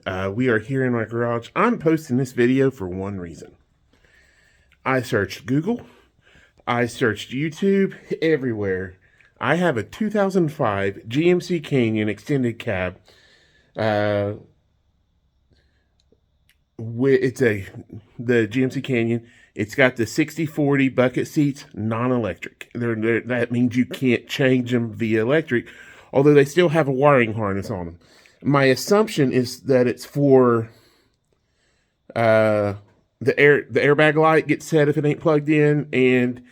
We are here in my garage. I'm posting this video for one reason. I searched Google. I searched YouTube, everywhere. I have a 2005 GMC Canyon extended cab. It's the GMC Canyon. It's got the 60/40 bucket seats, non-electric. That means you can't change them via electric, although they still have a wiring harness on them. My assumption is that it's for the airbag light gets set if it ain't plugged in, and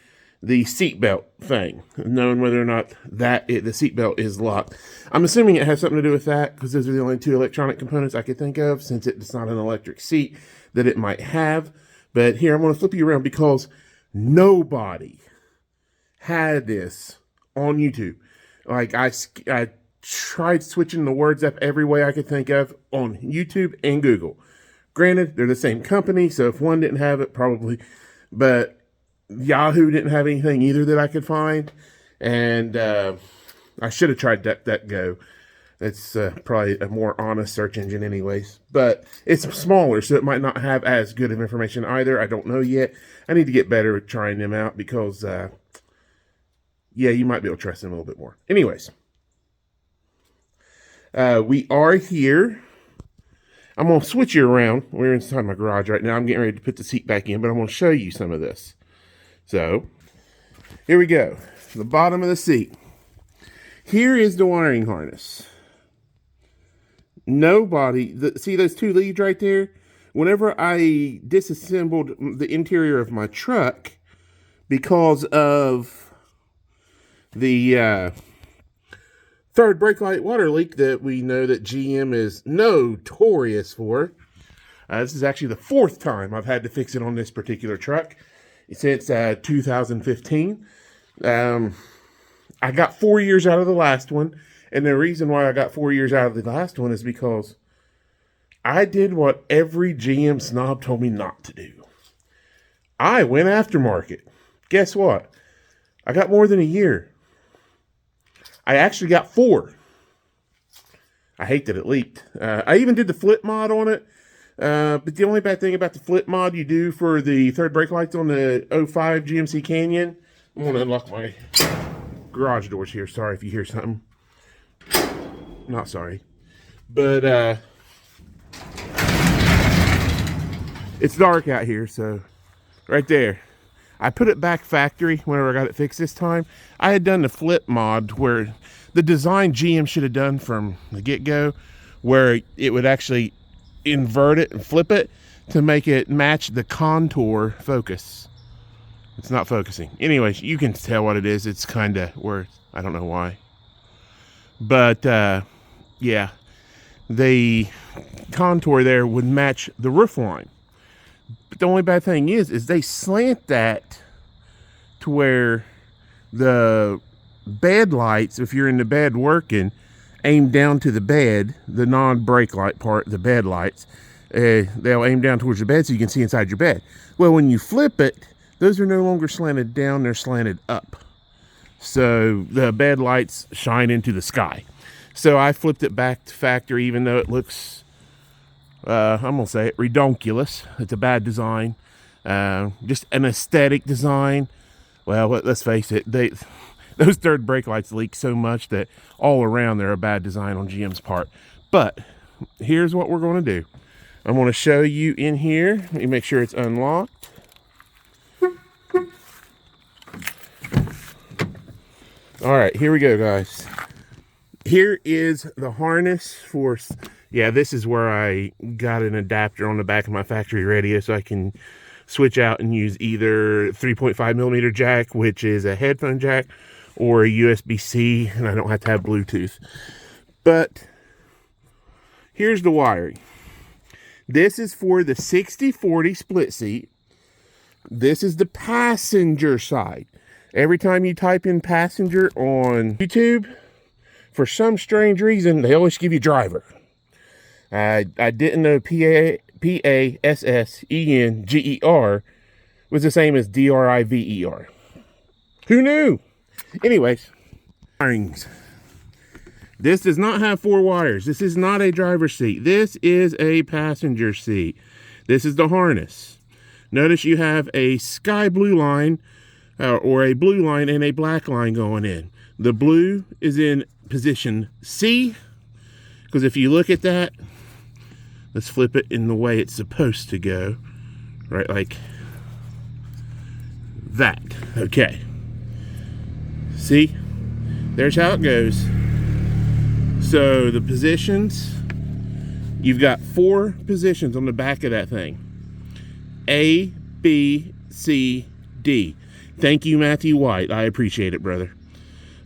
the seatbelt thing, knowing whether or not the seatbelt is locked. I'm assuming it has something to do with that, because those are the only two electronic components I could think of, since it's not an electric seat that it might have. But here, I'm going to flip you around, because nobody had this on YouTube. Like, I tried switching the words up every way I could think of on YouTube and Google. Granted, they're the same company, so if one didn't have it, probably. But Yahoo didn't have anything either that I could find. And I should have tried DuckDuckGo. It's probably a more honest search engine anyways. But it's smaller, so it might not have as good of information either. I don't know yet. I need to get better at trying them out, because, yeah, you might be able to trust them a little bit more. Anyways. We are here. I'm going to switch you around. We're inside my garage right now. I'm getting ready to put the seat back in, but I'm going to show you some of this. So, here we go. The bottom of the seat. Here is the wiring harness. See those two leads right there? Whenever I disassembled the interior of my truck, because of the third brake light water leak that we know that GM is notorious for. This is actually the fourth time I've had to fix it on this particular truck since 2015. I got 4 years out of the last one. And the reason why I got 4 years out of the last one is because I did what every GM snob told me not to do. I went aftermarket. Guess what? I got more than a year. I actually got 4. I hate that it leaked. I even did the flip mod on it. But the only bad thing about the flip mod you do for the third brake lights on the 05 GMC Canyon. I'm going to unlock my garage doors here. Sorry if you hear something. Not sorry. But it's dark out here, so right there. I put it back factory whenever I got it fixed this time. I had done the flip mod, where the design GM should have done from the get-go, where it would actually invert it and flip it to make it match the contour focus. It's not focusing. Anyways, you can tell what it is. It's kind of where, I don't know why. But, yeah, the contour there would match the roof line. But the only bad thing is they slant that to where the bed lights, if you're in the bed working, aim down to the bed, the non-brake light part, the bed lights. They'll aim down towards your bed so you can see inside your bed. Well, when you flip it, those are no longer slanted down, they're slanted up. So the bed lights shine into the sky. So I flipped it back to factory, even though it looks, I'm going to say it, redonkulous. It's a bad design. Just an aesthetic design. Well, let's face it, those third brake lights leak so much that all around they're a bad design on GM's part. But here's what we're going to do. I'm going to show you in here. Let me make sure it's unlocked. All right, here we go, guys. Here is the harness for, yeah, this is where I got an adapter on the back of my factory radio so I can switch out and use either 3.5 millimeter jack, which is a headphone jack, or a USB-C, and I don't have to have Bluetooth. But here's the wiring. This is for the 60/40 split seat. This is the passenger side. Every time you type in passenger on YouTube, for some strange reason, they always give you driver. I didn't know Passenger was the same as Driver. Who knew? Anyways, wirings. This does not have 4 wires. This is not a driver's seat. This is a passenger seat. This is the harness. Notice you have a sky blue line or a blue line and a black line going in. The blue is in position C, because if you look at that, let's flip it in the way it's supposed to go, right, like that. Okay. See? There's how it goes. So the positions, you've got 4 positions on the back of that thing. A, B, C, D. Thank you, Matthew White. I appreciate it, brother.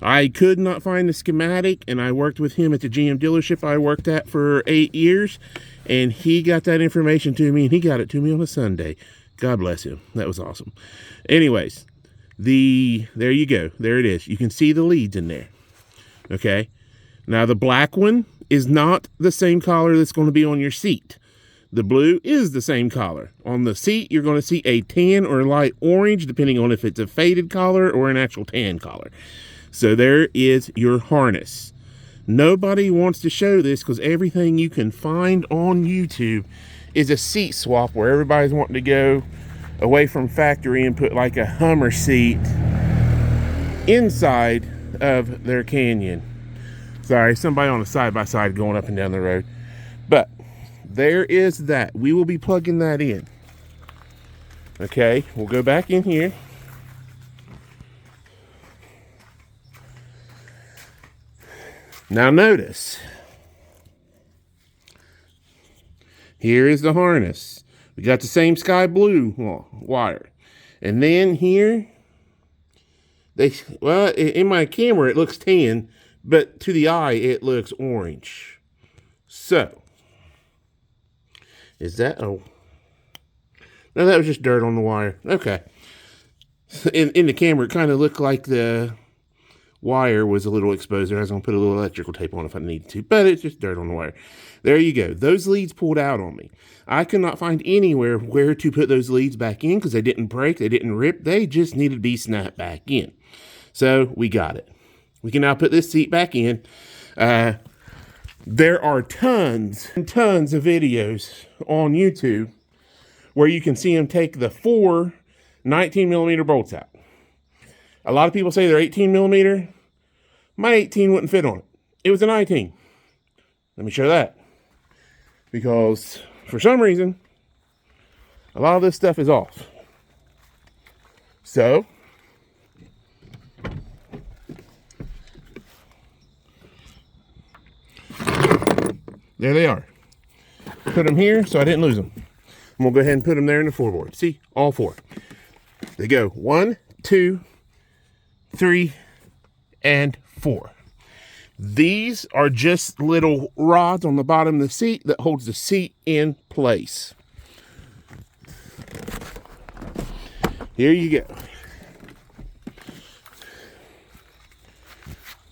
I could not find the schematic, and I worked with him at the GM dealership I worked at for 8 years, and he got that information to me, and he got it to me on a Sunday. God bless him. That was awesome. Anyways, there you go. There it is. You can see the leads in there. Okay. Now, the black one is not the same color that's going to be on your seat. The blue is the same color. On the seat, you're going to see a tan or light orange, depending on if it's a faded collar or an actual tan collar. So there is your harness. Nobody wants to show this because everything you can find on YouTube is a seat swap where everybody's wanting to go away from factory and put like a Hummer seat inside of their Canyon. Sorry, somebody on a side-by-side going up and down the road. But there is that. We will be plugging that in. Okay, we'll go back in here. Now notice, here is the harness. We got the same sky blue wire. And then here, in my camera it looks tan, but to the eye it looks orange. So, is that, oh, no, that was just dirt on the wire. Okay. In the camera it kind of looked like the wire was a little exposed there. I was going to put a little electrical tape on if I needed to, but it's just dirt on the wire. There you go. Those leads pulled out on me. I could not find anywhere where to put those leads back in because they didn't break, they didn't rip, they just needed to be snapped back in. So we got it. We can now put this seat back in. There are tons and tons of videos on YouTube where you can see them take the 4 19mm bolts out. A lot of people say they're 18mm. My 18 wouldn't fit on it. It was a 19. Let me show that. Because for some reason, a lot of this stuff is off. So, there they are. Put them here so I didn't lose them. And we'll go ahead and put them there in the floorboard. See, all 4. They go 1, 2, 3, and 4. These are just little rods on the bottom of the seat that holds the seat in place. Here you go.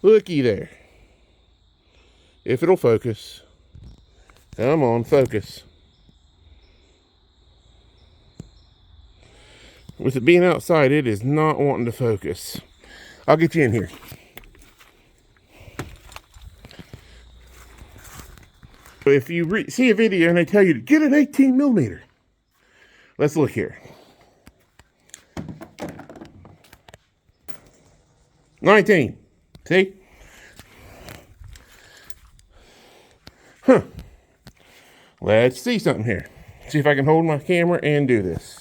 Looky there. If it'll focus. Come on, focus. With it being outside, it is not wanting to focus. I'll get you in here. If you see a video and they tell you to get an 18mm, let's look here. 19. See? Huh. Let's see something here. See if I can hold my camera and do this.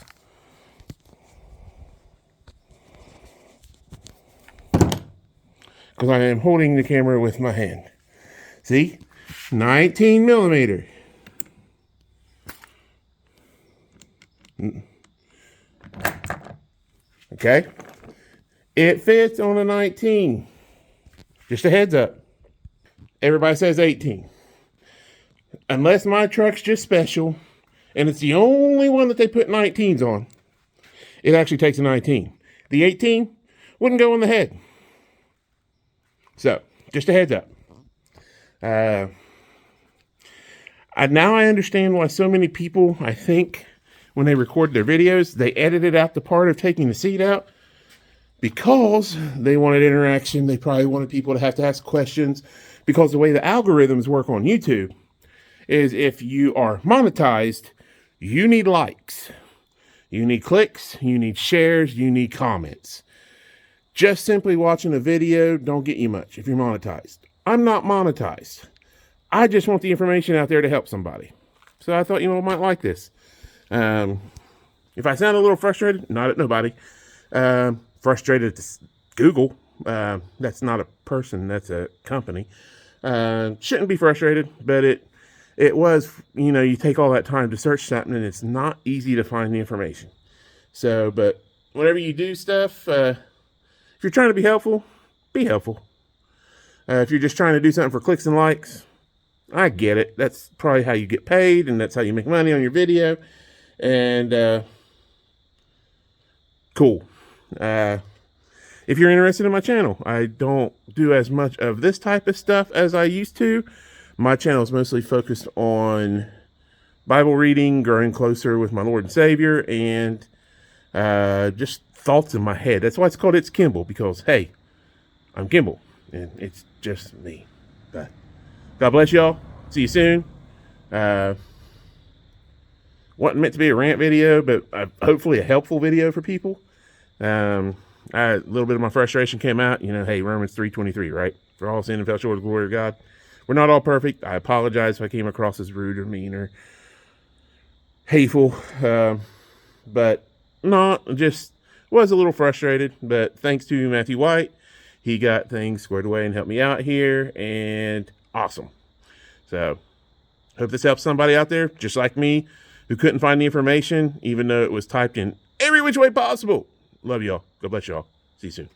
Because I am holding the camera with my hand. See? 19mm. Okay? It fits on a 19. Just a heads up. Everybody says 18. Unless my truck's just special, and it's the only one that they put 19s on, it actually takes a 19. The 18 wouldn't go on the head. So, just a heads up. Now I understand why so many people, I think, when they record their videos, they edited out the part of taking the seat out because they wanted interaction. They probably wanted people to have to ask questions. Because the way the algorithms work on YouTube is if you are monetized, you need likes, you need clicks, you need shares, you need comments. Just simply watching a video don't get you much if you're monetized. I'm not monetized. I just want the information out there to help somebody. So I thought, I might like this. If I sound a little frustrated, not at nobody. Frustrated at Google. That's not a person, that's a company. Shouldn't be frustrated, but it was, you take all that time to search something and it's not easy to find the information. So, but whenever you do stuff, if you're trying to be helpful, be helpful. If you're just trying to do something for clicks and likes, I get it. That's probably how you get paid, and that's how you make money on your video. And cool. If you're interested in my channel, I don't do as much of this type of stuff as I used to. My channel is mostly focused on Bible reading, growing closer with my Lord and Savior, and just thoughts in my head. That's why it's called It's Kimball, because, hey, I'm Kimball, and it's just me. But God bless y'all. See you soon. Wasn't meant to be a rant video, but hopefully a helpful video for people. A little bit of my frustration came out. Hey, Romans 3:23, right? For all sin and fell short of the glory of God. We're not all perfect. I apologize if I came across as rude or mean or hateful. But not just was a little frustrated. But thanks to Matthew White, he got things squared away and helped me out here. And awesome. So hope this helps somebody out there, just like me, who couldn't find the information, even though it was typed in every which way possible. Love y'all. God bless y'all. See you soon.